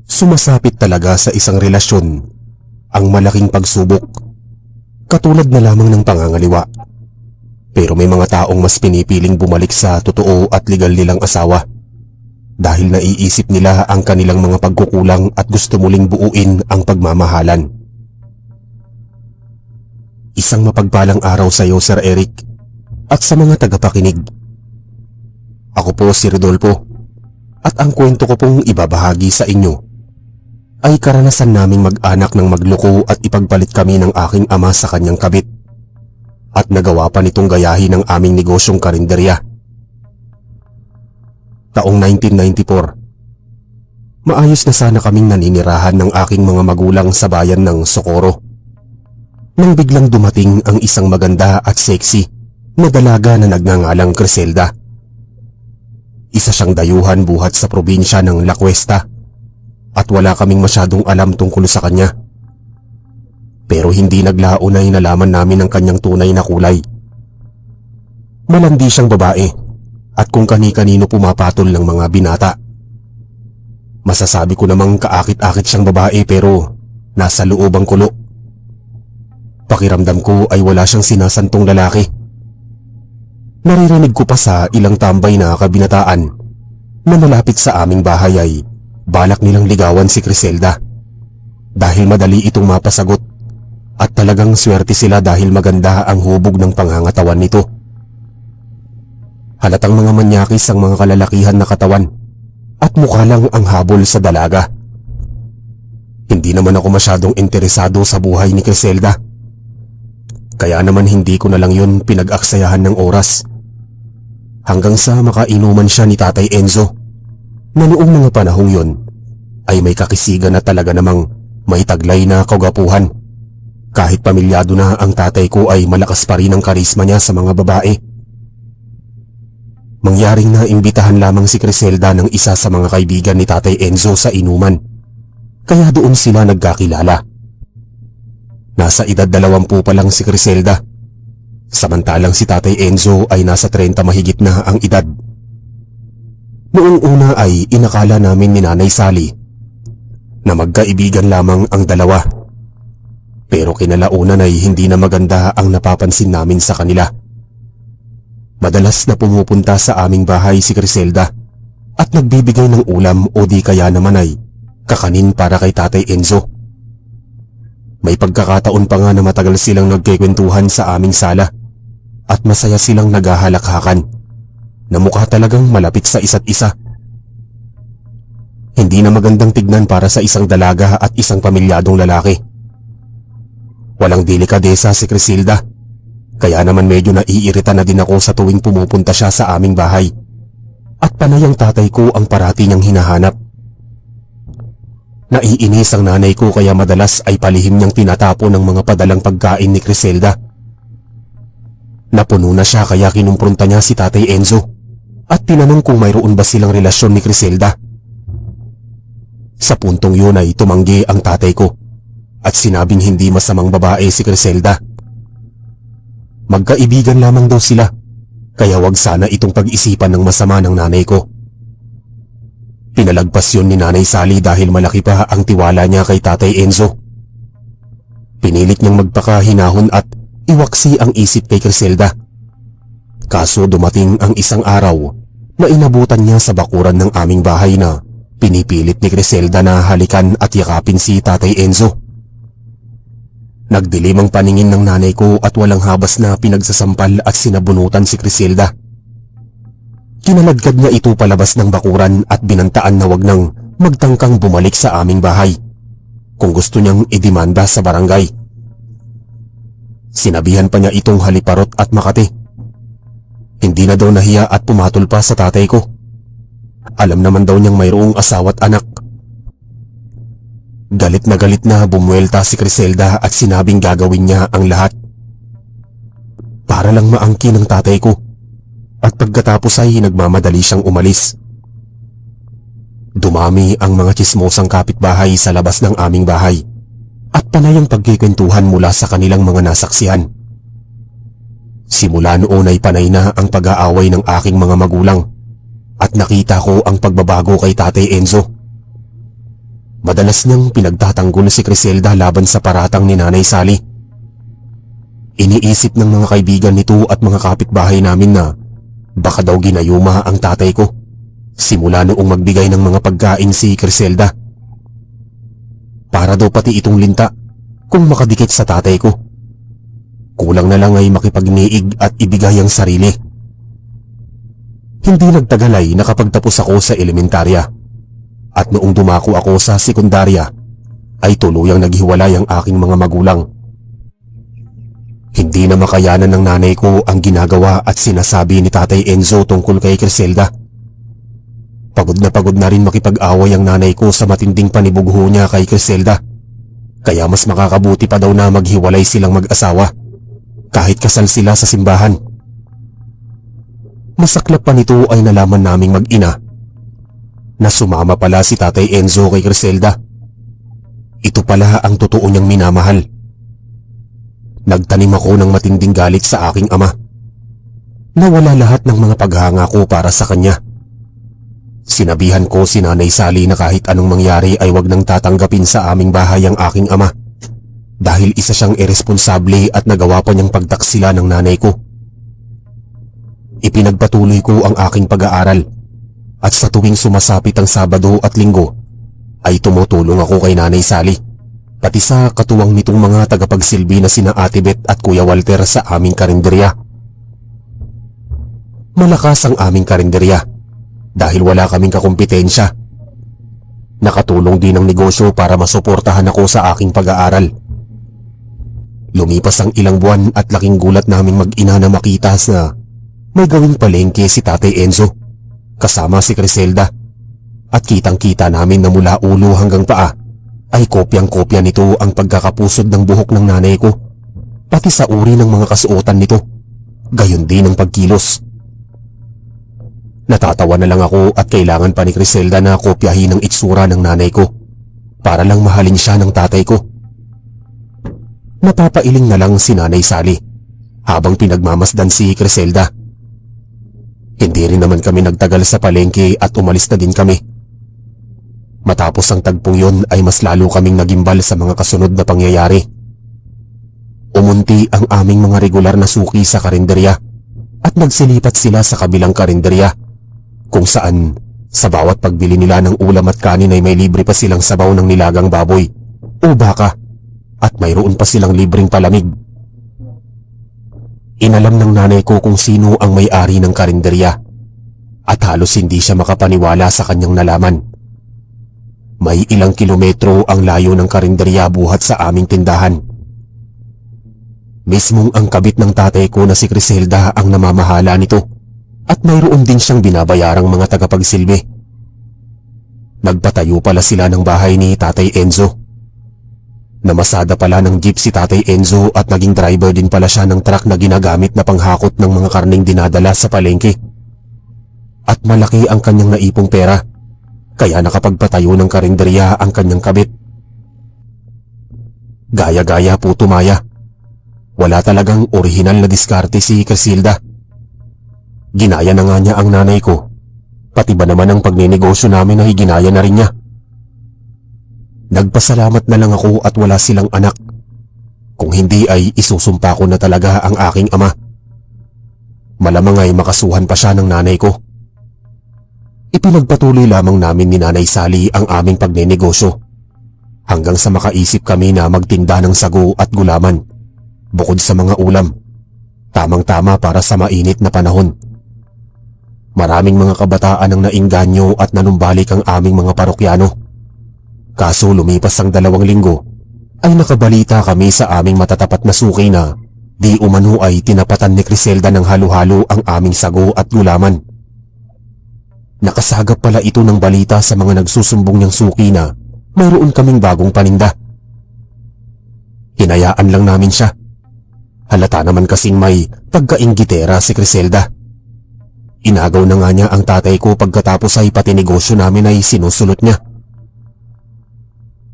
Sumasapit talaga sa isang relasyon ang malaking pagsubok, katulad na lamang ng pangangaliwa. Pero may mga taong mas pinipiling bumalik sa totoo at legal nilang asawa dahil naiisip nila ang kanilang mga pagkukulang at gusto muling buuin ang pagmamahalan. Isang mapagpalang araw sa iyo, Sir Eric, at sa mga tagapakinig. Ako po si Rodolfo, at ang kwento ko pong ibabahagi sa inyo ay karanasan naming mag-anak ng magloko at ipagpalit kami ng aking ama sa kanyang kabit, at nagawa pa nitong gayahin ng aming negosyong karinderya. Taong 1994. Maayos na sana kaming naninirahan ng aking mga magulang sa bayan ng Socorro, nang biglang dumating ang isang maganda at sexy na dalaga na nagngangalang Criselda. Isa siyang dayuhan buhat sa probinsya ng La Cuesta, at wala kaming masyadong alam tungkol sa kanya. Pero hindi naglaon ay nalaman namin ang kanyang tunay na kulay. Malandi siyang babae, at kung kani-kanino pumapatol ng mga binata. Masasabi ko namang kaakit-akit siyang babae pero nasa loob ang kulo. Pakiramdam ko ay wala siyang sinasantong lalaki. Naririnig ko pa sa ilang tambay na kabinataan na malapit sa aming bahay ay balak nilang ligawan si Criselda dahil madali itong mapasagot, at talagang swerte sila dahil maganda ang hubog ng pangangatawan nito. Halatang mga manyakis ang mga kalalakihan na katawan at mukha lang ang habol sa dalaga. Hindi naman ako masyadong interesado sa buhay ni Criselda, kaya naman hindi ko na lang yun pinag-aksayahan ng oras. Hanggang sa makainuman siya ni Tatay Enzo, na noong mga panahong yon ay may kakisigan na talaga namang may taglay na kagapuhan. Kahit pamilyado na ang tatay ko ay malakas pa rin ang karisma niya sa mga babae. Mangyaring na imbitahan lamang si Criselda ng isa sa mga kaibigan ni Tatay Enzo sa inuman, kaya doon sila nagkakilala. Nasa edad 20 pa lang si Criselda, samantalang si Tatay Enzo ay nasa 30 mahigit na ang edad. Noong una ay inakala namin ni Nanay Sally na magkaibigan lamang ang dalawa, pero kinalaunan ay hindi na maganda ang napapansin namin sa kanila. Madalas na pumupunta sa aming bahay si Criselda at nagbibigay ng ulam o di kaya naman ay kakanin para kay Tatay Enzo. May pagkakataon pa nga na matagal silang nagkikwentuhan sa aming sala at masaya silang naghahalakhakan na mukha talagang malapit sa isa't isa. Hindi na magandang tignan para sa isang dalaga at isang pamilyadong lalaki. Walang delikadesa si Criselda, kaya naman medyo naiirita na din ako sa tuwing pumupunta siya sa aming bahay, at panay ang tatay ko ang parati niyang hinahanap. Naiinis ang nanay ko kaya madalas ay palihim niyang tinatapon ng mga padalang pagkain ni Criselda. Napuno na siya kaya kinumpronta niya si Tatay Enzo at tinanong kung mayroon ba silang relasyon ni Criselda. Sa puntong yun ay tumanggi ang tatay ko at sinabing hindi masamang babae si Criselda. Magkaibigan lamang daw sila, kaya wag sana itong pag-isipan ng masama ng nanay ko. Pinalagpas yun ni Nanay Sally dahil malaki pa ang tiwala niya kay Tatay Enzo. Pinilit niyang magpakahinahon at iwaksi ang isip kay Criselda. Kaso dumating ang isang araw na inabutan niya sa bakuran ng aming bahay na pinipilit ni Criselda na halikan at yakapin si Tatay Enzo. Nagdilim ang paningin ng nanay ko at walang habas na pinagsasampal at sinabunutan si Criselda. Kinaladkad niya ito palabas ng bakuran at binantaan na wag nang magtangkang bumalik sa aming bahay kung gusto niyang idemanda sa barangay. Sinabihan pa niya itong haliparot at makati. Hindi na daw nahiya at pumatol pa sa tatay ko. Alam naman daw niyang mayroong asawa't anak. Galit na bumuelta si Criselda at sinabing gagawin niya ang lahat para lang maangkin ng tatay ko, at pagkatapos ay nagmamadali siyang umalis. Dumami ang mga tsismosang kapitbahay sa labas ng aming bahay at panay ang pagkikwentuhan mula sa kanilang mga nasaksihan. Simula noon ay panay na ang pag-aaway ng aking mga magulang at nakita ko ang pagbabago kay Tatay Enzo. Madalas niyang pinagtatanggol si Criselda laban sa paratang ni Nanay Sally. Iniisip ng mga kaibigan nito at mga kapitbahay namin na baka daw ginayuma ang tatay ko simula noong magbigay ng mga pagkain si Criselda. Para daw pati itong linta kung makadikit sa tatay ko. Kulang na lang ay makipagniig at ibigay ang sarili. Hindi nagtagal ay nakapagtapos ako sa elementarya. At noong dumako ako sa sekundarya ay tuluyang naghiwalay ang aking mga magulang. Hindi na makayanan ng nanay ko ang ginagawa at sinasabi ni Tatay Enzo tungkol kay Criselda. Pagod na rin makipag-away ang nanay ko sa matinding panibugho niya kay Criselda. Kaya mas makakabuti pa daw na maghiwalay silang mag-asawa kahit kasal sila sa simbahan. Masaklap pa nito ay nalaman naming mag-ina na sumama pala si Tatay Enzo kay Criselda. Ito pala ang totoo niyang minamahal. Nagtanim ako ng matinding galit sa aking ama. Nawala lahat ng mga paghanga ko para sa kanya. Sinabihan ko si Nanay Sally na kahit anong mangyari ay wag nang tatanggapin sa aming bahay ang aking ama dahil isa siyang iresponsable at nagawa pa niyang pagtaksila ng nanay ko. Ipinagpatuloy ko ang aking pag-aaral at sa tuwing sumasapit ang Sabado at Linggo ay tumutulong ako kay Nanay Sally pati sa katuwang nitong mga tagapagsilbi na sina Ate Beth at Kuya Walter sa aming karinderya. Malakas ang aming karinderya dahil wala kaming kakumpetensya. Nakatulong din ang negosyo para masuportahan ako sa aking pag-aaral. Lumipas ang ilang buwan at laking gulat naming mag-ina na makita na may gawing palengke si Tatay Enzo kasama si Criselda. At kitang-kita namin na mula ulo hanggang paa ay kopyang-kopya nito ang pagkakapusod ng buhok ng nanay ko, pati sa uri ng mga kasuotan nito, gayon din ang pagkilos. Natatawa na lang ako at kailangan pa ni Criselda na kopyahin ang itsura ng nanay ko para lang mahalin siya ng tatay ko. Napapailing na lang si Nanay Sally habang pinagmamasdan si Criselda. Hindi rin naman kami nagtagal sa palengke at umalis na din kami. Matapos ang tagpong yun ay mas lalo kaming nagimbal sa mga kasunod na pangyayari. Umunti ang aming mga regular na suki sa karinderya at nagsilipat sila sa kabilang karinderya kung saan sa bawat pagbili nila ng ulam at kanin ay may libre pa silang sabaw ng nilagang baboy o baka at mayroon pa silang libreng palamig. Inalam ng nanay ko kung sino ang may-ari ng karinderya at halos hindi siya makapaniwala sa kanyang nalaman. May ilang kilometro ang layo ng karinderya buhat sa aming tindahan. Mismong ang kabit ng tatay ko na si Criselda ang namamahala nito at mayroon din siyang binabayarang mga tagapagsilbi. Nagpatayo pala sila ng bahay ni Tatay Enzo. Namasada pala ng jeep si Tatay Enzo at naging driver din pala siya ng truck na ginagamit na panghakot ng mga karning dinadala sa palengke. At malaki ang kanyang naipong pera, kaya nakapagpatayo ng karinderya ang kanyang kabit. Gaya-gaya po tumaya. Wala talagang orihinal na diskarte si Criselda. Ginaya na nga niya ang nanay ko, pati ba naman ang pagnenegosyo namin ay ginaya na rin niya. Nagpasalamat na lang ako at wala silang anak. Kung hindi ay isusumpa ko na talaga ang aking ama. Malamang ay makasuhan pa siya ng nanay ko. Ipinagpatuloy lamang namin ni Nanay Sally ang aming pagnenegosyo hanggang sa makaisip kami na magtinda ng sago at gulaman bukod sa mga ulam. Tamang-tama para sa mainit na panahon. Maraming mga kabataan ang naingganyo at nanumbalik ang aming mga parokyano. Kaso lumipas ang 2 linggo ay nakabalita kami sa aming matatapat na suki na di umano ay tinapatan ni Criselda ng halo-halo ang aming sago at gulaman. Nakasagap pala ito ng balita sa mga nagsusumbong niyang suki na mayroon kaming bagong paninda. Hinayaan lang namin siya. Halata naman kasing may pagkainggitera si Criselda. Inagaw na nga niya ang tatay ko pagkatapos ay pati negosyo namin ay sinusulot niya.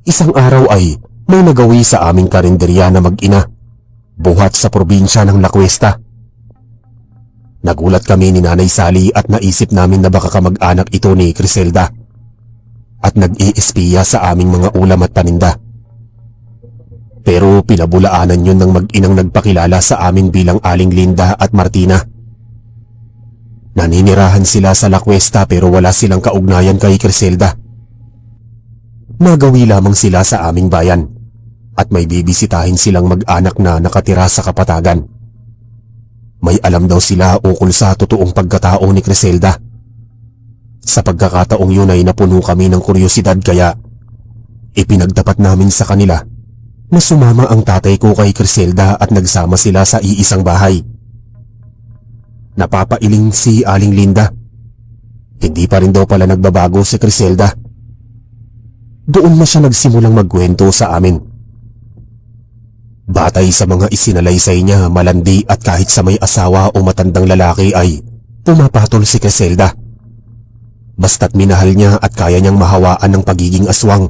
Isang araw ay may nagawi sa aming karinderya na mag-ina, buhat sa probinsya ng La Cuesta. Nagulat kami ni Nanay Sally at naisip namin na baka kamag-anak ito ni Criselda. at nag-iispiya sa aming mga ulam at paninda. Pero pinabulaanan yun ng mag-inang nagpakilala sa amin bilang Aling Linda at Martina. Naninirahan sila sa La Cuesta pero wala silang kaugnayan kay Criselda. Nagawi lamang sila sa aming bayan at may bibisitahin silang mag-anak na nakatira sa Kapatagan. May alam daw sila ukol sa totoong pagkatao ni Criselda. Sa pagkakataong yun ay napuno kami ng kuryosidad kaya ipinagdapat namin sa kanila na sumama ang tatay ko kay Criselda at nagsama sila sa iisang bahay. Napapailing si Aling Linda. Hindi pa rin daw pala nagbabago si Criselda. Doon na siya nagsimulang magkwento sa amin. Batay sa mga isinalaysay niya, malandi at kahit sa may asawa o matandang lalaki ay pumapatol si Criselda. Basta't minahal niya at kaya niyang mahawaan ng pagiging aswang.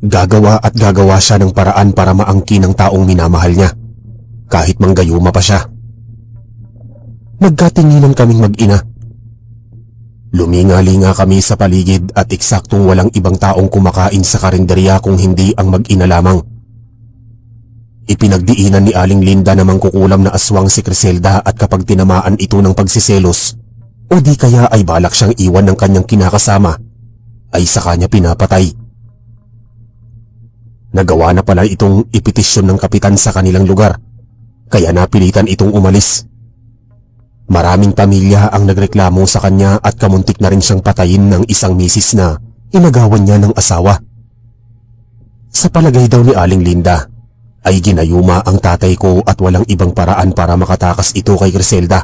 Gagawa at gagawa siya ng paraan para maangkin ang taong minamahal niya, kahit manggayuma pa siya. Nagkatinginan kaming mag-ina. Luminga-linga kami sa paligid at eksaktong walang ibang taong kumakain sa karinderya kung hindi ang mag-ina lamang. Ipinagdiinan ni Aling Linda na mangkukulam na aswang si Criselda at kapag tinamaan ito ng pagsiselos o di kaya ay balak siyang iwan ng kanyang kinakasama, ay sa kanya pinapatay. Nagawa na pala itong ipetisyon ng kapitan sa kanilang lugar, kaya napilitan itong umalis. Maraming pamilya ang nagreklamo sa kanya at kamuntik na rin siyang patayin ng isang misis na inagawan niya ng asawa. Sa palagay daw ni Aling Linda, ay ginayuma ang tatay ko at walang ibang paraan para makatakas ito kay Criselda,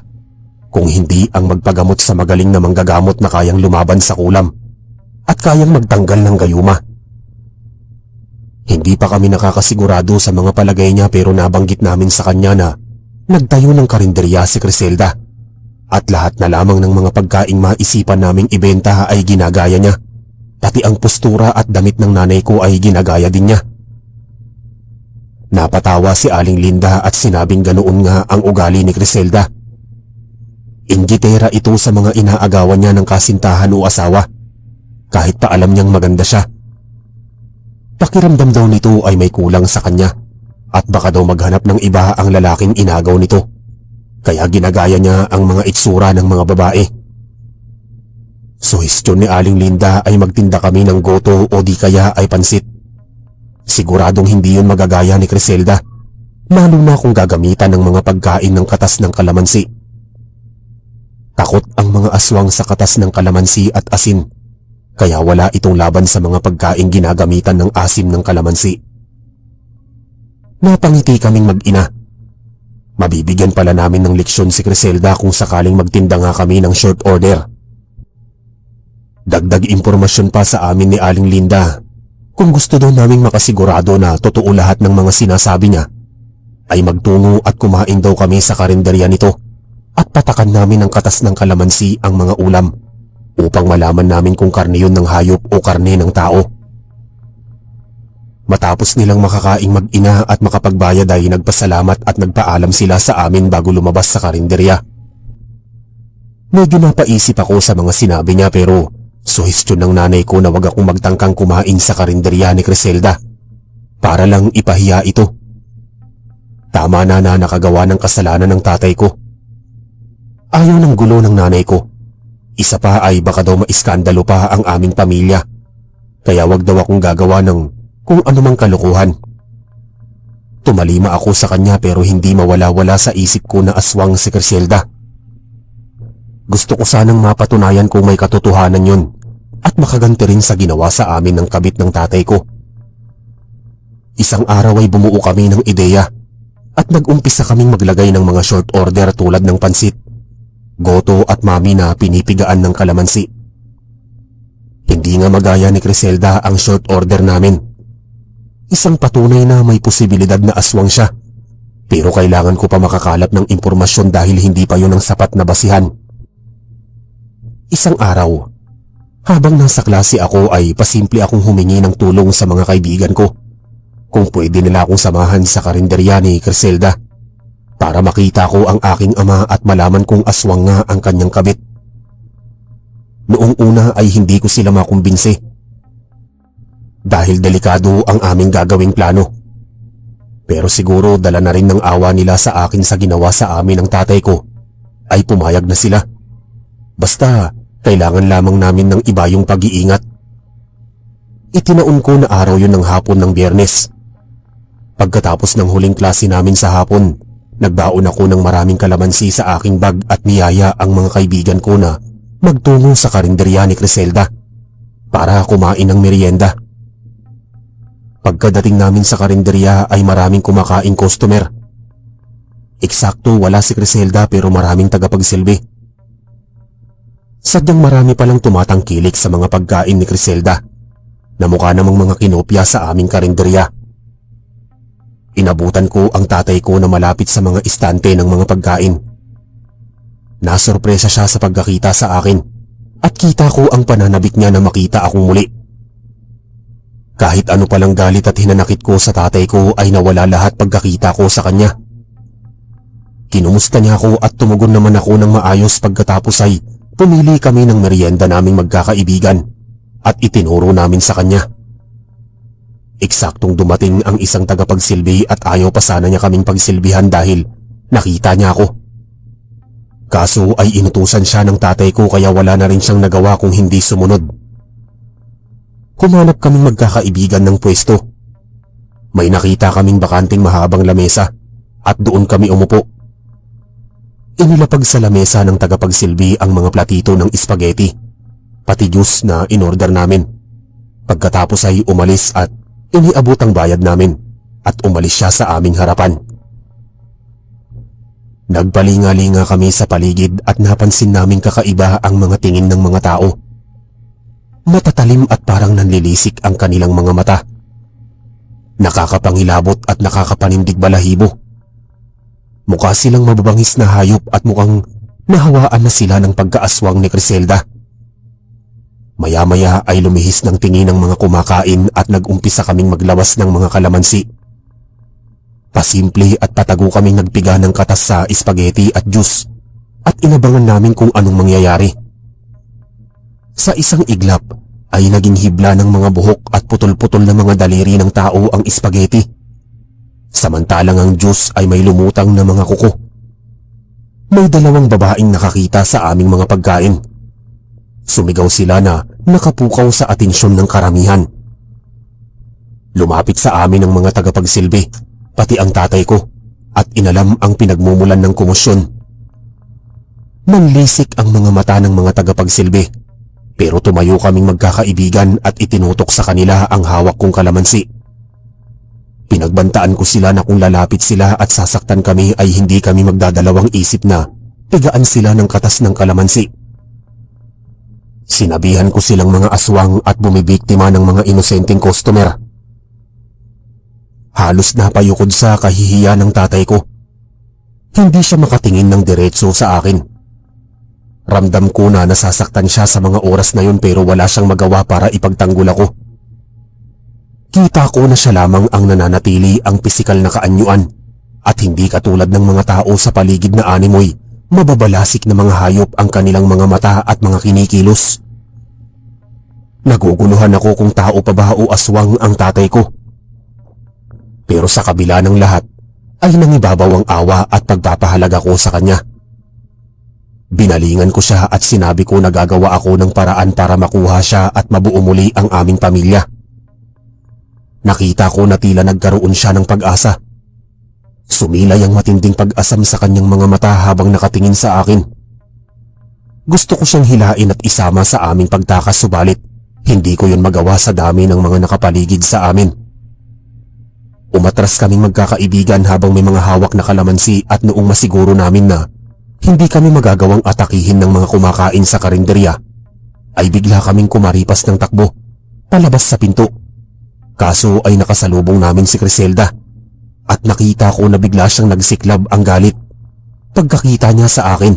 kung hindi ang magpagamot sa magaling na manggagamot na kayang lumaban sa kulam at kayang magtanggal ng gayuma. Hindi pa kami nakakasigurado sa mga palagay niya pero nabanggit namin sa kanya na nagtayo ng karinderya si Criselda at lahat na lamang ng mga pagkaing maisipan naming ibenta ay ginagaya niya, pati ang postura at damit ng nanay ko ay ginagaya din niya. Napatawa si Aling Linda at sinabing ganoon nga ang ugali ni Criselda. Inggitera ito sa mga inaagawan niya ng kasintahan o asawa, kahit pa alam niyang maganda siya. Pakiramdam daw nito ay may kulang sa kanya at baka daw maghanap ng iba ang lalaking inagaw nito, kaya ginagaya niya ang mga itsura ng mga babae. Suhestyon ni Aling Linda ay magtinda kami ng goto o di kaya ay pansit. Siguradong hindi yun magagaya ni Criselda, lalo na kung gagamitan ng mga pagkain ng katas ng kalamansi. Takot ang mga aswang sa katas ng kalamansi at asin, kaya wala itong laban sa mga pagkain ginagamitan ng asim ng kalamansi. Napangiti kaming mag-ina. Mabibigyan pala namin ng leksyon si Criselda kung sakaling magtinda nga kami ng short order. Dagdag impormasyon pa sa amin ni Aling Linda. Kung gusto daw naming makasigurado na totoo lahat ng mga sinasabi niya, ay magtungo at kumain daw kami sa karinderya nito at patakan namin ng katas ng kalamansi ang mga ulam upang malaman namin kung karne yun ng hayop o karne ng tao. Matapos nilang makakaing mag-ina at makapagbayad ay nagpasalamat at nagpaalam sila sa amin bago lumabas sa karinderya. Medyo napaisip ako sa mga sinabi niya pero suhestyon ng nanay ko na wag akong magtangkang kumain sa karinderya ni Criselda para lang ipahiya ito. Tama na nakagawa ng kasalanan ng tatay ko. Ayaw ng gulo ng nanay ko. Isa pa ay baka daw maiskandalo pa ang aming pamilya, kaya wag daw akong gagawa ng kung anumang kalukuhan. Tumalima ako sa kanya pero hindi mawala-wala sa isip ko na aswang si Criselda. Gusto ko sanang mapatunayan kung may katotohanan yun at makaganti rin sa ginawa sa amin ng kabit ng tatay ko. Isang araw ay bumuo kami ng ideya at nag-umpisa kaming maglagay ng mga short order tulad ng pansit, goto at mami na pinipigaan ng kalamansi. Hindi nga magaya ni Criselda ang short order namin. Isang patunay na may posibilidad na aswang siya, pero kailangan ko pa makakalap ng impormasyon dahil hindi pa yun ang sapat na basihan. Isang araw, habang nasa klase ako ay pasimple akong humingi ng tulong sa mga kaibigan ko kung pwede nila akong samahan sa karinderya ni Criselda para makita ko ang aking ama at malaman kung aswang nga ang kanyang kabit. Noong una ay hindi ko sila makumbinse. Dahil delikado ang aming gagawing plano. Pero siguro dala na rin ng awa nila sa akin sa ginawa sa amin ng tatay ko, ay pumayag na sila. Basta kailangan lamang namin ng iba yung pag-iingat. Itinaon ko na araw yun ng hapon ng Biyernes. Pagkatapos ng huling klase namin sa hapon, nagbaon ako ng maraming kalamansi sa aking bag at niyaya ang mga kaibigan ko na magtungo sa karinderya ni Criselda para kumain ng merienda. Pagkadating namin sa karinderya ay maraming kumakain customer. Eksakto wala si Criselda pero maraming tagapagsilbi. Sadyang marami palang tumatangkilik sa mga pagkain ni Criselda na mukha namang mga kinopya sa aming karinderya. Inabutan ko ang tatay ko na malapit sa mga istante ng mga pagkain. Nasorpresa siya sa pagkakita sa akin at kita ko ang pananabik niya na makita akong muli. Kahit ano palang galit at hinanakit ko sa tatay ko ay nawala lahat pagkakita ko sa kanya. Kinumusta niya ako at tumugon naman ako ng maayos pagkatapos ay pumili kami ng merienda naming magkakaibigan at itinuro namin sa kanya. Eksaktong dumating ang isang tagapagsilbi at ayaw pa sana niya kaming pagsilbihan dahil nakita niya ako. Kaso ay inutusan siya ng tatay ko kaya wala na rin siyang nagawa kung hindi sumunod. Humanap kaming magkakaibigan ng pwesto. May nakita kaming bakanting mahabang lamesa at doon kami umupo. Inilapag sa lamesa ng tagapagsilbi ang mga platito ng spaghetti, pati juice na inorder namin. Pagkatapos ay umalis at iniabot ang bayad namin at umalis siya sa aming harapan. Nagpalinga-linga kami sa paligid at napansin naming kakaiba ang mga tingin ng mga tao. Matatalim at parang nanlilisik ang kanilang mga mata. Nakakapangilabot at nakakapanindig balahibo. Mukha silang mababangis na hayop at mukhang nahawaan na sila ng pagkaaswang ni Criselda. Maya-maya ay lumihis ng tingin ng mga kumakain at nag-umpisa kaming maglawas ng mga kalamansi. Pasimple at patago kaming nagpiga ng katas sa spaghetti at juice at inabangan namin kung anong mangyayari. Sa isang iglap ay naging hibla ng mga buhok at putol-putol na mga daliri ng tao ang spaghetti. Samantalang ang juice ay may lumutang na mga kuko. May dalawang babaeng nakakita sa aming mga pagkain. Sumigaw sila na nakapukaw sa atensyon ng karamihan. Lumapit sa amin ang mga tagapagsilbi, pati ang tatay ko, at inalam ang pinagmumulan ng komosyon. Nanlisik ang mga mata ng mga tagapagsilbi. Pero tumayo kaming magkakaibigan at itinutok sa kanila ang hawak kong kalamansi. Pinagbantaan ko sila na kung lalapit sila at sasaktan kami ay hindi kami magdadalawang isip na pigaan sila ng katas ng kalamansi. Sinabihan ko silang mga aswang at bumibiktima ng mga inosenteng customer. Halos napayukod sa kahihiya ng tatay ko. Hindi siya makatingin ng diretso sa akin. Ramdam ko na nasasaktan siya sa mga oras na yun pero wala siyang magawa para ipagtanggol ako. Kita ko na siya lamang ang nananatili ang pisikal na kaanyuan at hindi katulad ng mga tao sa paligid na animoy, mababalasik na mga hayop ang kanilang mga mata at mga kinikilos. Naguguluhan ako kung tao pa ba o aswang ang tatay ko. Pero sa kabila ng lahat ay nangibabaw ang awa at pagpapahalaga ko sa kanya. Binalingan ko siya at sinabi ko na gagawa ako ng paraan para makuha siya at mabuo muli ang aming pamilya. Nakita ko na tila nagkaroon siya ng pag-asa. Sumilay ang matinding pag-asam sa kanyang mga mata habang nakatingin sa akin. Gusto ko siyang hilain at isama sa aming pagtakas subalit hindi ko yun magawa sa dami ng mga nakapaligid sa amin. Umatras kaming magkakaibigan habang may mga hawak na kalamansi at noong masiguro namin na hindi kami magagawang atakihin ng mga kumakain sa karinderya, ay bigla kaming kumaripas ng takbo, palabas sa pinto. Kaso ay nakasalubong namin si Criselda at nakita ko na bigla siyang nagsiklab ang galit pagkakita niya sa akin.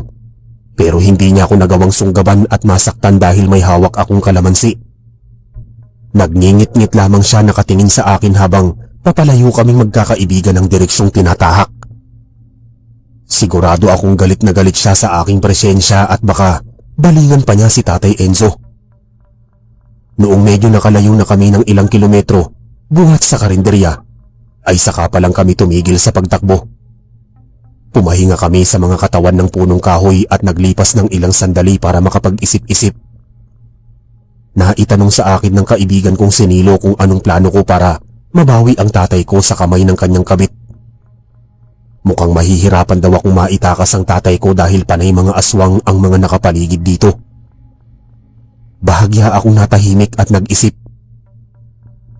Pero hindi niya ako nagawang sunggaban at masaktan dahil may hawak akong kalamansi. Nagngingit-ngit lamang siya nakatingin sa akin habang papalayo kaming magkakaibigan ng direksyong tinatahak. Sigurado akong galit na galit siya sa aking presensya at baka Balingan pa niya si Tatay Enzo. Noong medyo nakalayo na kami ng ilang kilometro buhat sa karinderya, ay saka pa lang kami tumigil sa pagtakbo. Pumahinga kami sa mga katawan ng punong kahoy at naglipas ng ilang sandali para makapag-isip-isip. Naitanong sa akin ng kaibigan kong si Nilo kung anong plano ko para mabawi ang tatay ko sa kamay ng kanyang kabit. Mukhang mahihirapan daw akong maitakas ang tatay ko dahil panay mga aswang ang mga nakapaligid dito. Bahagya akong natahimik at nag-isip.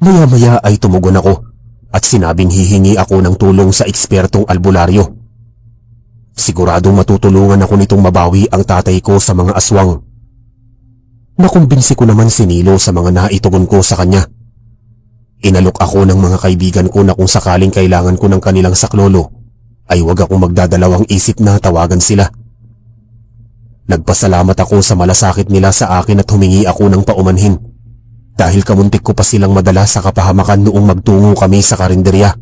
Maya-maya ay tumugon ako at sinabing hihingi ako ng tulong sa ekspertong albularyo. Siguradong matutulungan ako nitong mabawi ang tatay ko sa mga aswang. Nakumbinsi ko naman si Nilo sa mga naitugon ko sa kanya. Inalok ako ng mga kaibigan ko na kung sakaling kailangan ko ng kanilang saklolo, ay huwag akong magdadalawang isip na tawagan sila. Nagpasalamat ako sa malasakit nila sa akin at humingi ako ng paumanhin dahil kamuntik ko pa silang madala sa kapahamakan noong magtungo kami sa karinderya.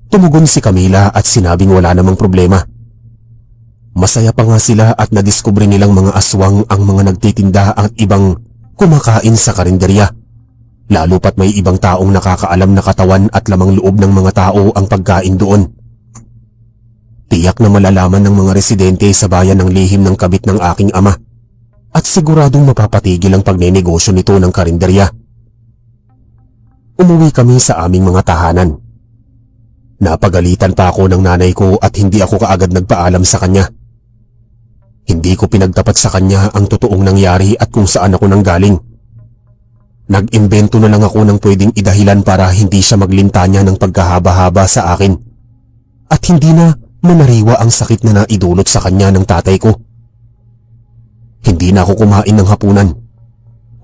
Tumugon si Camila at sinabing wala namang problema. Masaya pa nga sila at nadiskubre nilang mga aswang ang mga nagtitinda at ibang kumakain sa karinderya. Lalo pat may ibang taong nakakaalam na katawan at lamang loob ng mga tao ang pagkain doon. Tiyak na malalaman ng mga residente sa bayan ng lihim ng kabit ng aking ama at siguradong mapapatigil ang pagnenegosyo nito ng karinderya. Umuwi kami sa aming mga tahanan. Napagalitan pa ako ng nanay ko at hindi ako kaagad nagpaalam sa kanya. Hindi ko pinagtapat sa kanya ang totoong nangyari at kung saan ako nanggaling. Nag-imbento na lang ako ng pwedeng idahilan para hindi siya maglintanya ng pagkahaba-haba sa akin at hindi na manariwa ang sakit na naidulot sa kanya ng tatay ko. Hindi na ako kumain ng hapunan.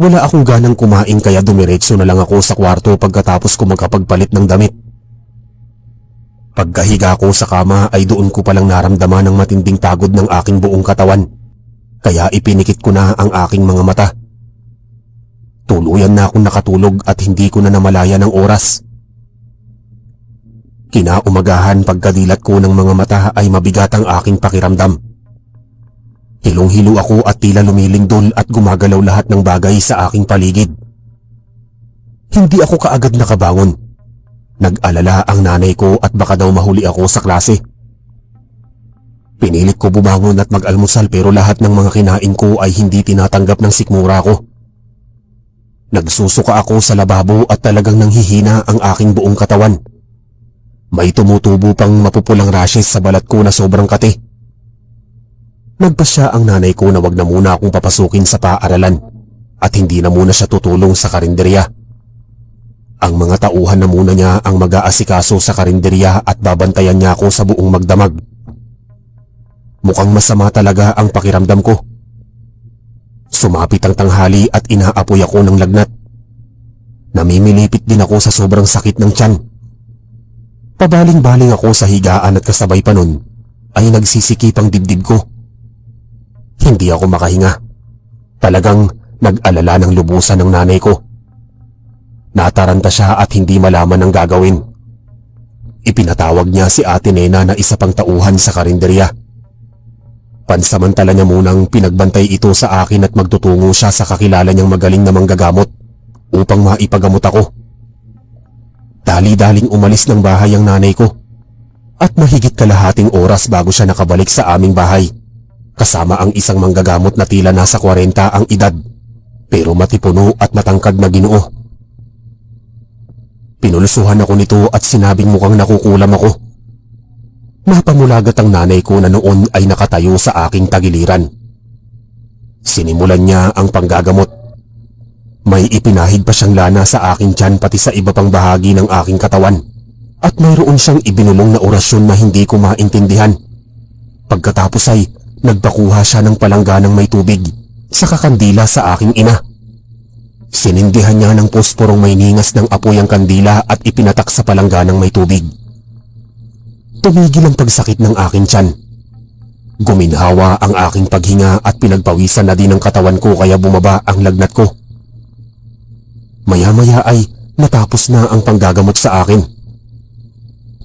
Wala akong ganang kumain kaya dumiretso na lang ako sa kwarto pagkatapos ko magkapagpalit ng damit. Pagkahiga ko sa kama ay doon ko palang naramdaman ang matinding pagod ng aking buong katawan, kaya ipinikit ko na ang aking mga mata. Tuluyan na akong nakatulog at hindi ko na namalaya ng oras. Kinaumagahan pagkadilat ko ng mga mata ay mabigat ang aking pakiramdam. Hilong-hilo ako at tila lumilindol at gumagalaw lahat ng bagay sa aking paligid. Hindi ako kaagad nakabangon. Nag-alala ang nanay ko at baka daw mahuli ako sa klase. Pinilit ko bumangon at mag-almusal pero lahat ng mga kinain ko ay hindi tinatanggap ng sikmura ko. Nagsusuka ako sa lababo at talagang nanghihina ang aking buong katawan. May tumutubo pang mapupulang rashes sa balat ko na sobrang kate. Nagpasya ang nanay ko na wag na muna akong papasukin sa paaralan at hindi na muna siya tutulong sa karinderya. Ang mga tauhan na muna niya ang mag-aasikaso sa karinderya at babantayan niya ako sa buong magdamag. Mukhang masama talaga ang pakiramdam ko. Sumapit ang tanghali at inaapoy ako ng lagnat. Namimilipit din ako sa sobrang sakit ng tiyan. Pabaling-baling ako sa higaan at kasabay pa nun ay nagsisikip ang dibdib ko. Hindi ako makahinga. Talagang nag-alala ng lubusan ng nanay ko. Nataranta siya at hindi malaman ang gagawin. Ipinatawag niya si Ate Nena na isa pang tauhan sa karinderya. Pansamantala niya munang pinagbantay ito sa akin at magtutungo siya sa kakilala niyang magaling na manggagamot upang maipagamot ako. Dali-daling umalis ng bahay ang nanay ko at mahigit kalahating oras bago siya nakabalik sa aming bahay kasama ang isang manggagamot na tila nasa 40 ang edad pero matipuno at matangkad na Ginoo. Pinulusuhan ako nito at sinabing mukhang nakukulam ako. Napamulagat ang nanay ko na noon ay nakatayo sa aking tagiliran. Sinimulan niya ang panggagamot. May ipinahid pa siyang lana sa aking tiyan pati sa iba pang bahagi ng aking katawan at mayroon siyang ibinulong na orasyon na hindi ko maintindihan. Pagkatapos ay nagpakuha siya ng palangganang may tubig sa kakandila sa aking ina. Sinindihan niya ng posporong may ningas ng apoy ang kandila at ipinatak sa palangganang may tubig. Tumigil ang pagsakit ng aking tiyan. Guminhawa ang aking paghinga at pinagpawisan na din ang katawan ko kaya bumaba ang lagnat ko. Maya-maya ay natapos na ang panggagamot sa akin.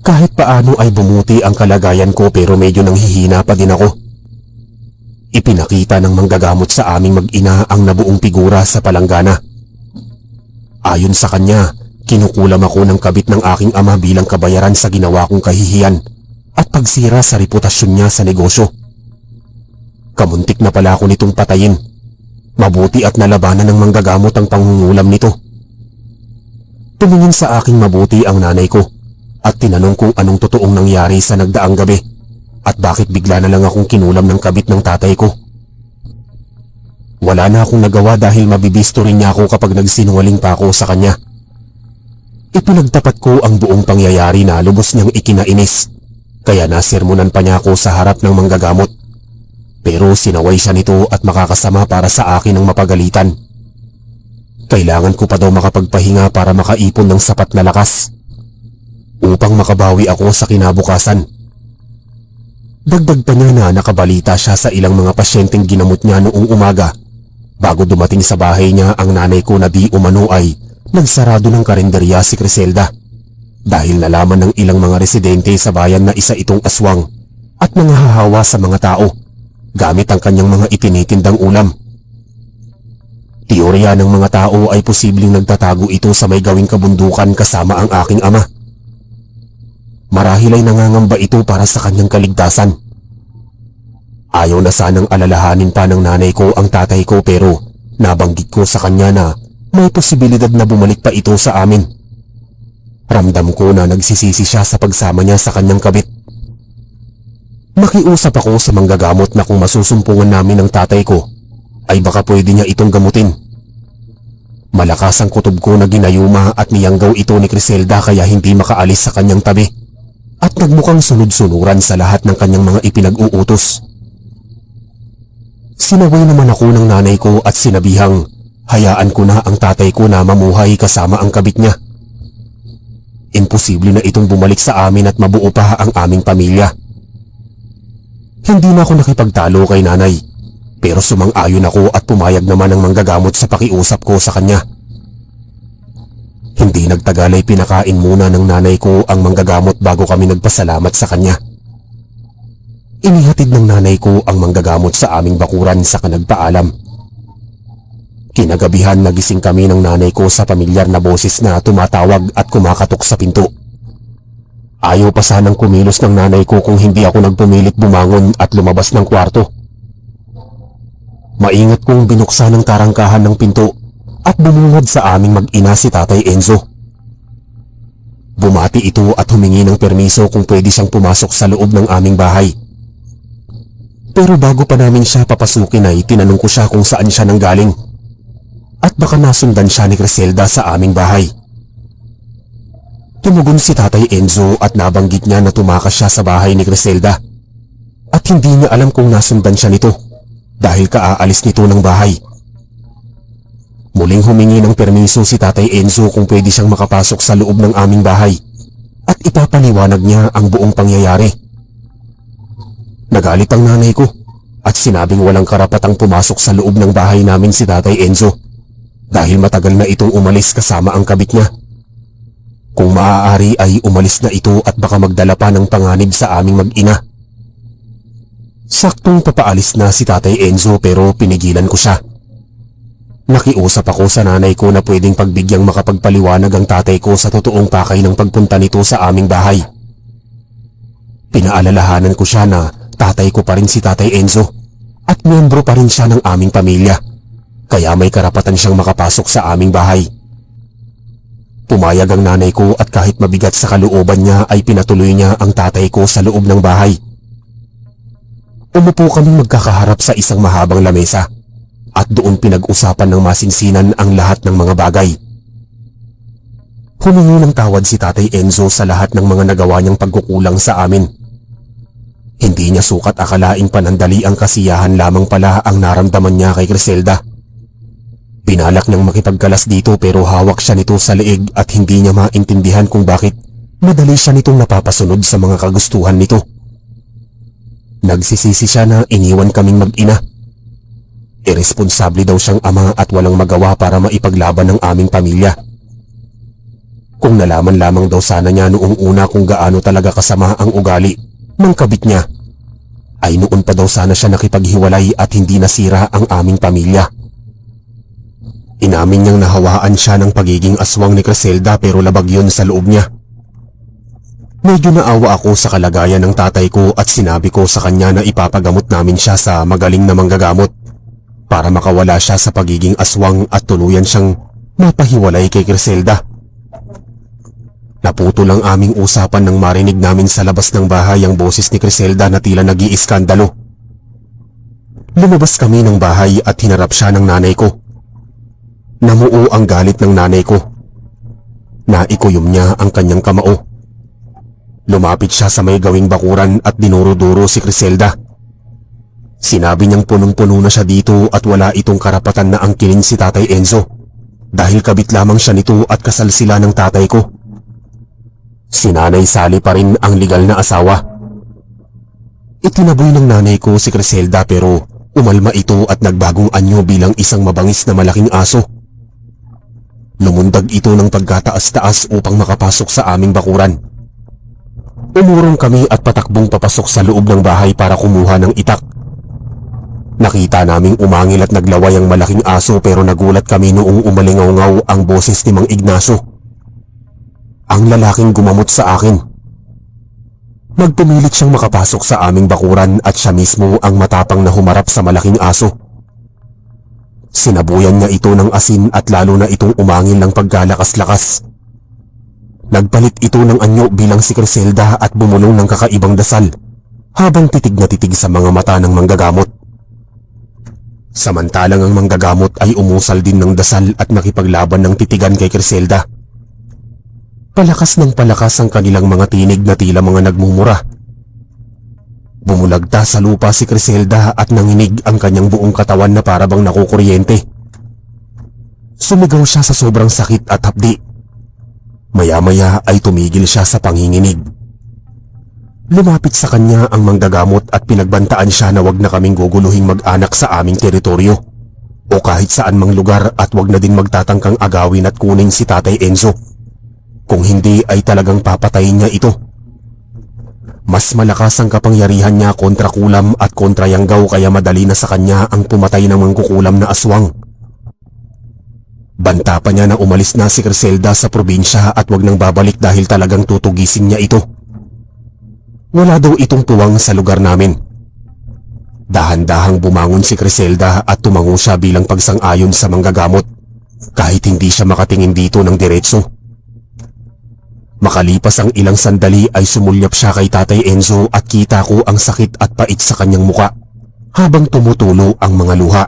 Kahit paano ay bumuti ang kalagayan ko pero medyo nanghihina pa din ako. Ipinakita ng manggagamot sa aming mag-ina ang nabuong figura sa palanggana. Ayon sa kanya, kinukulam ako ng kabit ng aking ama bilang kabayaran sa ginawa kong kahihiyan at pagsira sa reputasyon niya sa negosyo. Kamuntik na pala ako nitong patayin. Mabuti at nalabanan ng manggagamot ang pangungulam nito. Tumingin sa aking mabuti ang nanay ko at tinanong kung anong totoong nangyari sa nagdaang gabi at bakit bigla na lang akong kinulam ng kabit ng tatay ko. Wala na akong nagawa dahil mabibisto rin niya ako kapag nagsinungaling pa ako sa kanya. Ipinagtapat ko ang buong pangyayari na lubos niyang ikinainis, kaya nasermonan pa niya ako sa harap ng manggagamot. Pero sinaway siya nito at makakasama para sa akin ng mapagalitan. Kailangan ko pa daw makapagpahinga para makaipon ng sapat na lakas upang makabawi ako sa kinabukasan. Dagdag pa niya na nakabalita siya sa ilang mga pasyenteng ginamot niya noong umaga bago dumating sa bahay niya ang nanay ko na di umano ay nagsarado ng karinderya si Criselda dahil nalaman ng ilang mga residente sa bayan na isa itong aswang at nangahahawa sa mga tao gamit ang kanyang mga itinitindang ulam. Teorya ng mga tao ay posibleng nagtatago ito sa may gawing kabundukan kasama ang aking ama. Marahil ay nangangamba ito para sa kanyang kaligtasan. Ayaw na sanang alalahanin pa ng nanay ko ang tatay ko pero nabanggit ko sa kanya na may posibilidad na bumalik pa ito sa amin. Ramdam ko na nagsisisi siya sa pagsama niya sa kanyang kabit. Nakiusap ako sa manggagamot na kung masusumpungan namin ng tatay ko ay baka pwede niya itong gamutin. Malakas ang kutob ko na ginayuma at niyanggaw ito ni Criselda kaya hindi makaalis sa kanyang tabi at nagmukhang sunod-sunuran sa lahat ng kanyang mga ipinag-uutos. Sinaway naman ako ng nanay ko at sinabihang hayaan ko na ang tatay ko na mamuhay kasama ang kabit niya. Imposible na itong bumalik sa amin at mabuo pa ang aming pamilya. Hindi na ako nakipagtalo kay nanay, pero sumang-ayon ako at pumayag naman ang manggagamot sa pakiusap ko sa kanya. Hindi nagtagal ay pinakain muna ng nanay ko ang manggagamot bago kami nagpasalamat sa kanya. Inihatid ng nanay ko ang manggagamot sa aming bakuran sa kanagpaalam. Kinagabihan nagising kami ng nanay ko sa pamilyar na boses na tumatawag at kumakatok sa pinto. Ayaw pa sanang kumilos ng nanay ko kung hindi ako nagpumilit bumangon at lumabas ng kwarto. Maingat kong binuksan ang tarangkahan ng pinto at bumungad sa aming mag-ina si Tatay Enzo. Bumati ito at humingi ng permiso kung pwede siyang pumasok sa loob ng aming bahay. Pero bago pa namin siya papasukin ay tinanong ko siya kung saan siya nanggaling at baka nasundan siya ni Criselda sa aming bahay. Tumugon si Tatay Enzo at nabanggit niya na tumakas siya sa bahay ni Criselda at hindi niya alam kung nasundan siya nito dahil kaaalis nito ng bahay. Muling humingi ng permiso si Tatay Enzo kung pwede siyang makapasok sa loob ng aming bahay at ipapaliwanag niya ang buong pangyayari. Nagalit ang nanay ko at sinabing walang karapatang pumasok sa loob ng bahay namin si Tatay Enzo dahil matagal na itong umalis kasama ang kabit niya. Kung maaari ay umalis na ito at baka magdala pa ng panganib sa aming mag-ina. Saktong papaalis na si Tatay Enzo pero pinigilan ko siya. Nakiusap ako sa nanay ko na pwedeng pagbigyang makapagpaliwanag ang tatay ko sa totoong pakay ng pagpunta nito sa aming bahay. Pinaalalahanan ko siya na tatay ko pa rin si Tatay Enzo at miyembro pa rin siya ng aming pamilya, kaya may karapatan siyang makapasok sa aming bahay. Pumayag ang nanay ko at kahit mabigat sa kalooban niya ay pinatuloy niya ang tatay ko sa loob ng bahay. Umupo kaming magkakaharap sa isang mahabang lamesa at doon pinag-usapan ng masinsinan ang lahat ng mga bagay. Humingi ng tawad si Tatay Enzo sa lahat ng mga nagawa niyang pagkukulang sa amin. Hindi niya sukat akalaing panandali ang kasiyahan lamang pala ang naramdaman niya kay Criselda. Pinalak niyang makipagkalas dito pero hawak siya nito sa leeg at hindi niya maintindihan kung bakit madali siya nitong napapasunod sa mga kagustuhan nito. Nagsisisi siya na iniwan kaming mag-ina. Iresponsable daw siyang ama at walang magawa para maipaglaban ng aming pamilya. Kung nalaman lamang daw sana niya noong una kung gaano talaga kasama ang ugali ng kabit niya, ay noon pa daw sana siya nakipaghiwalay at hindi nasira ang aming pamilya. Inamin niyang nahawaan siya ng pagiging aswang ni Criselda pero labag yun sa loob niya. Medyo naawa ako sa kalagayan ng tatay ko at sinabi ko sa kanya na ipapagamot namin siya sa magaling na manggagamot para makawala siya sa pagiging aswang at tuluyan siyang mapahiwalay kay Criselda. Naputol ang aming usapan nang marinig namin sa labas ng bahay ang boses ni Criselda na tila nag-iiskandalo. Lumabas kami ng bahay at hinarap siya ng nanay ko. Namuo ang galit ng nanay ko. Naikuyom niya ang kanyang kamao. Lumapit siya sa may gawing bakuran at dinuro-duro si Criselda. Sinabi niyang punong-puno na siya dito at wala itong karapatan na angkinin si Tatay Enzo dahil kabit lamang siya nito at kasal sila ng tatay ko. Si Nanay Sally pa rin ang legal na asawa. Itinaboy ng nanay ko si Criselda pero umalma ito at nagbagong anyo bilang isang mabangis na malaking aso. Lumundag ito ng pagkataas-taas upang makapasok sa aming bakuran. Umurong kami at patakbong papasok sa loob ng bahay para kumuha ng itak. Nakita naming umangil at naglaway ang malaking aso pero nagulat kami noong umalingaw-ngaw ang boses ni Mang Ignacio. Ang lalaking gumamot sa akin. Nagpumilit siyang makapasok sa aming bakuran at siya mismo ang matapang na humarap sa malaking aso. Sinabuyan niya ito ng asin at lalo na itong umangil ng pagkalakas-lakas. Nagpalit ito ng anyo bilang si Criselda at bumulong ng kakaibang dasal habang titig na titig sa mga mata ng manggagamot. Samantalang ang manggagamot ay umusal din ng dasal at nakipaglaban ng titigan kay Criselda. Palakas ng palakas ang kanilang mga tinig na tila mga nagmumura. Bumulagta sa lupa si Criselda at nanginig ang kanyang buong katawan na parabang nakukuryente. Sumigaw siya sa sobrang sakit at hapdi. Maya-maya ay tumigil siya sa panginginig. Lumapit sa kanya ang manggagamot at pinagbantaan siya na wag na kaming guguluhing mag-anak sa aming teritoryo o kahit saan mang lugar at wag na din magtatangkang agawin at kunin si Tatay Enzo. Kung hindi ay talagang papatayin niya ito. Mas malakas ang kapangyarihan niya kontra kulam at kontra yanggaw kaya madali na sa kanya ang pumatay ng mangkukulam na aswang. Banta pa niya na umalis na si Criselda sa probinsya at wag nang babalik dahil talagang tutugisin niya ito. Wala daw itong tuwang sa lugar namin. Dahan-dahang bumangon si Criselda at tumango siya bilang pagsang-ayon sa manggagamot kahit hindi siya makatingin dito ng diretso. Makalipas ang ilang sandali ay sumulyap siya kay Tatay Enzo at kita ko ang sakit at pait sa kanyang muka habang tumutulo ang mga luha.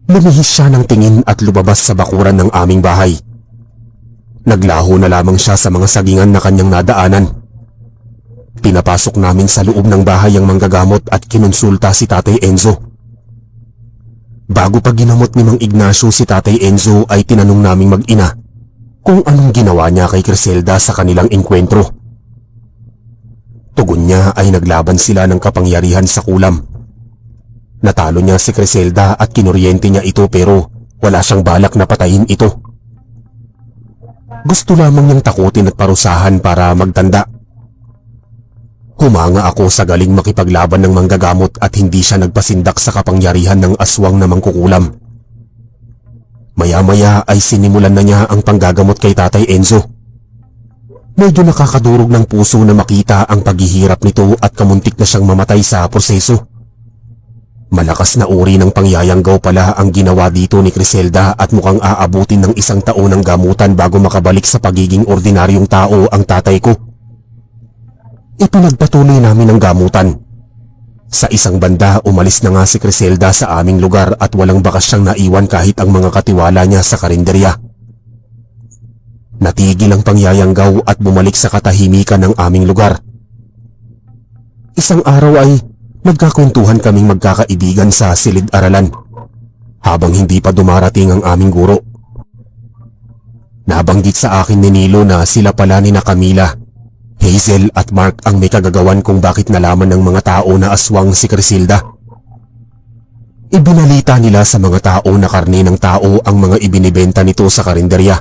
Lumihis siya ng tingin at lumabas sa bakuran ng aming bahay. Naglaho na lamang siya sa mga sagingan na kanyang nadaanan. Pinapasok namin sa loob ng bahay ang manggagamot at kinonsulta si Tatay Enzo. Bago pa ginamot ni Mang Ignacio si Tatay Enzo ay tinanong naming mag-ina kung anong ginawa niya kay Criselda sa kanilang engkwentro. Tugon niya ay naglaban sila ng kapangyarihan sa kulam. Natalo niya si Criselda at kinuryente niya ito pero wala siyang balak na patayin ito. Gusto lamang niyang takutin at parusahan para magtanda. Humanga ako sa galing makipaglaban ng manggagamot at hindi siya nagpasindak sa kapangyarihan ng aswang na mangkukulam. Maya-maya ay sinimulan na niya ang panggagamot kay Tatay Enzo. Medyo nakakadurog ng puso na makita ang paghihirap nito at kamuntik na siyang mamatay sa proseso. Malakas na uri ng pangyayanggaw pala ang ginawa dito ni Criselda at mukhang aabutin ng 1 taon ng gamutan bago makabalik sa pagiging ordinaryong tao ang tatay ko. Ipinagpatuloy namin ang gamutan. Sa isang banda umalis na nga si Criselda sa aming lugar at walang bakas siyang naiwan kahit ang mga katiwala niya sa karinderya. Natigil ang pangyayanggaw at bumalik sa katahimikan ng aming lugar. Isang araw ay nagkakwentuhan kaming magkakaibigan sa silid-aralan habang hindi pa dumarating ang aming guro. Nabanggit sa akin ni Nilo na sila pala ni Camila, Hazel at Mark ang may kagagawan kung bakit nalaman ng mga tao na aswang si Criselda. Ibinalita nila sa mga tao na karne ng tao ang mga ibinibenta nito sa karinderya.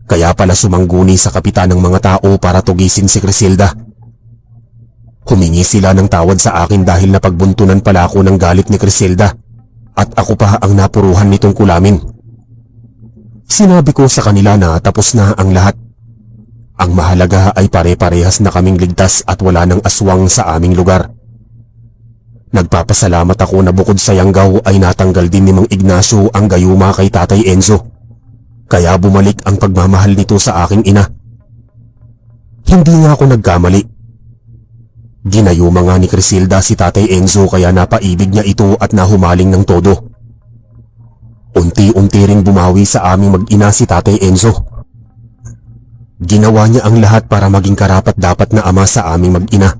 Kaya pala sumangguni sa kapitan ng mga tao para tugisin si Criselda. Humingi sila ng tawad sa akin dahil napagbuntunan pala ako ng galit ni Criselda at ako pa ang napuruhan nitong kulamin. Sinabi ko sa kanila na tapos na ang lahat. Ang mahalaga ay pare-parehas na kaming ligtas at wala ng aswang sa aming lugar. Nagpapasalamat ako na bukod sa yanggaw ay natanggal din ni Mang Ignacio ang gayuma kay Tatay Enzo. Kaya bumalik ang pagmamahal nito sa aking ina. Hindi nga ako nagkamali. Ginayuma nga ni Criselda si Tatay Enzo kaya napaibig niya ito at nahumaling ng todo. Unti-unti ring bumawi sa aming mag-ina si Tatay Enzo. Ginawa niya ang lahat para maging karapat-dapat na ama sa aming mag-ina.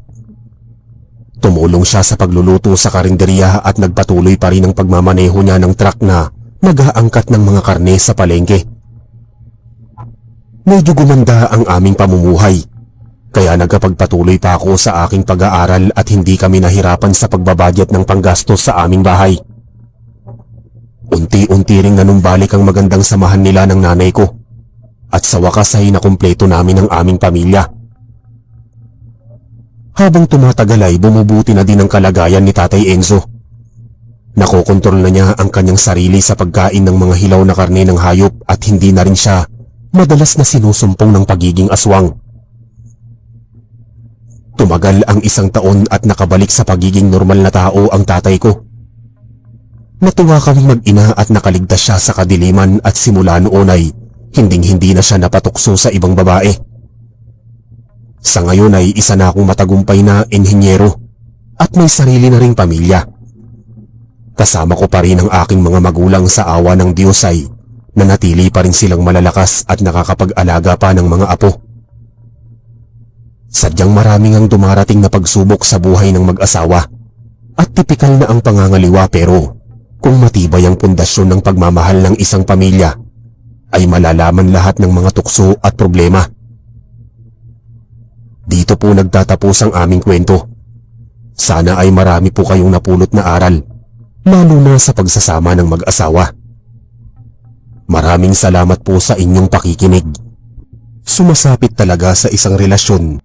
Tumulong siya sa pagluluto sa karinderya at nagpatuloy pa rin ang pagmamaneho niya ng truck na nag-aangkat ng mga karne sa palengke. Medyo gumanda ang aming pamumuhay, kaya nagkapagpatuloy pa ako sa aking pag-aaral at hindi kami nahirapan sa pagbabudget ng panggastos sa aming bahay. Unti-unti ring nanumbalik ang magandang samahan nila ng nanay ko. At sa wakas ay nakumpleto namin ang aming pamilya. Habang tumatagal ay bumubuti na din ang kalagayan ni Tatay Enzo. Nakokontrol na niya ang kanyang sarili sa pagkain ng mga hilaw na karne ng hayop at hindi na rin siya madalas na sinusumpong ng pagiging aswang. Tumagal ang 1 taon at nakabalik sa pagiging normal na tao ang tatay ko. Natuwa kaming mag-ina at nakaligtas siya sa kadiliman at simula noon ay hinding-hindi na siya napatukso sa ibang babae. Sa ngayon ay isa na akong matagumpay na inhinyero at may sarili na ring pamilya. Kasama ko pa rin ang aking mga magulang sa awa ng Diyos ay nanatili pa rin silang malalakas at nakakapag-alaga pa ng mga apo. Sadyang maraming ang dumarating na pagsubok sa buhay ng mag-asawa at tipikal na ang pangangaliwa pero kung matibay ang pundasyon ng pagmamahal ng isang pamilya, ay malalaman lahat ng mga tukso at problema. Dito po nagtatapos ang aming kwento. Sana ay marami po kayong napulot na aral, lalo na sa pagsasama ng mag-asawa. Maraming salamat po sa inyong pakikinig. Sumasapit talaga sa isang relasyon